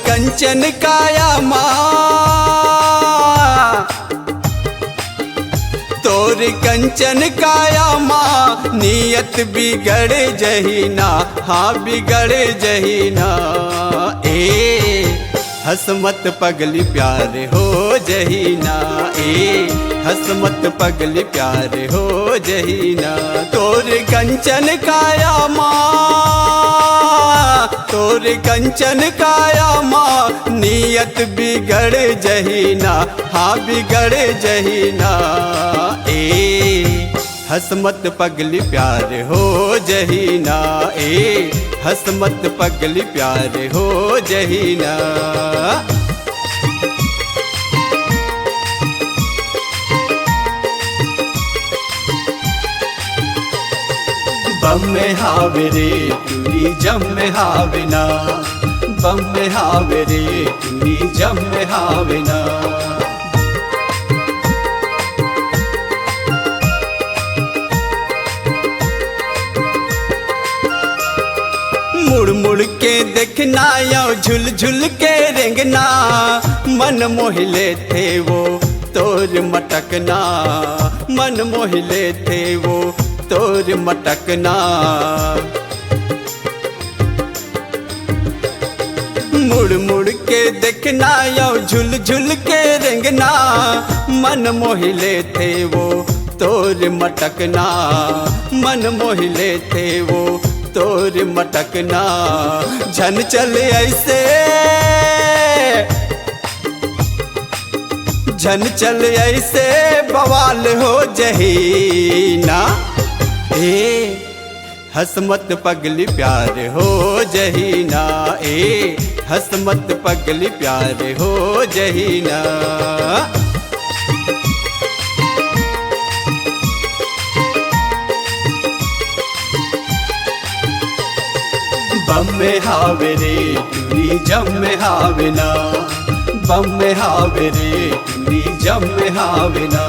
कंचन काया माँ, तोर कंचन काया माँ, नियत बिगड़ जहीना, हाँ बिगड़ जहीना। ए हसमत पगली प्यार हो जहीना, ए हसमत पगली प्यार हो जहीना। तोर कंचन काया माँ, तोर कंचन काया माँ, नियत बिगड़ जहीना, हाँ बिगड़ जहीना। ए हसमत पगली प्यार हो जहीना, ए हसमत पगली प्यार हो जहीना। बम में हावे रे तुनी जम में हावे ना, बम में हावे रे तुनी जम में हावे ना। मुड़ मुड़ के देखना या झुल झुल के रेंगना, मन मोहिले थे वो तोर मटकना, मन मोहिले थे वो तोर मटकना। मुड़ मुड़ के देखना या झुल झुल के रेंगना, मन मोहिले थे वो तोर मटकना, मन मोहिले थे वो तोर मटकना। झन चले ऐसे, झन चले ऐसे बवाल हो जहीना। ए हसमत पगली प्यार हो जहीना, ए हसमत पगली प्यार हो जहीना। बम में हावे रे तुनी जम में हावे ना, बम में हावे रे तुनी जम में हावे ना।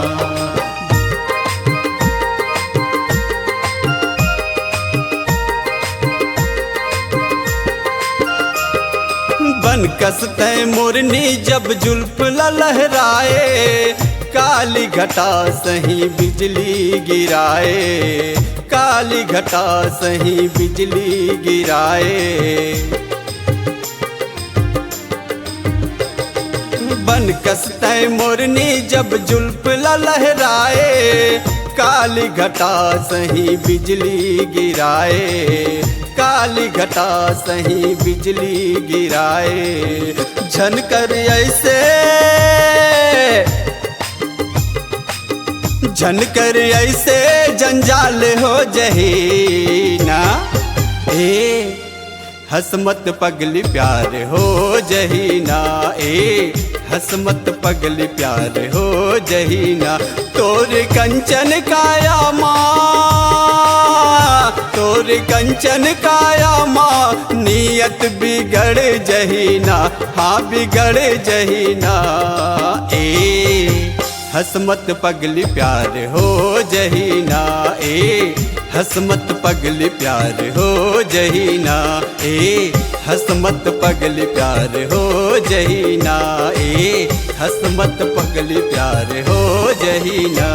बन कसते मोरनी जब जुल्फ लहराए, काली घटा सही बिजली गिराए, काली घटा सही बिजली गिराए। बन कसते मोरनी जब जुल्फ लहराए, काली घटा सही बिजली गिराए, काली घटा सही बिजली गिराए। झनकर ऐसे, झनकर ऐसे जंजाल हो जहीना। ए हसमत पगली प्यार हो जहीना, ए हसमत पगली प्यार हो जहीना। तोर कंचन काया माँ, तोर कंचन काया माँ, नियत बिगड़ जहीना, हाँ बिगड़ जहीना। ए हसमत पगली प्यार हो जहीना, ए हसमत पगली प्यार हो जहीना, ए हसमत पगली प्यार हो जहीना, ए हसमत पगली प्यार हो जहीना।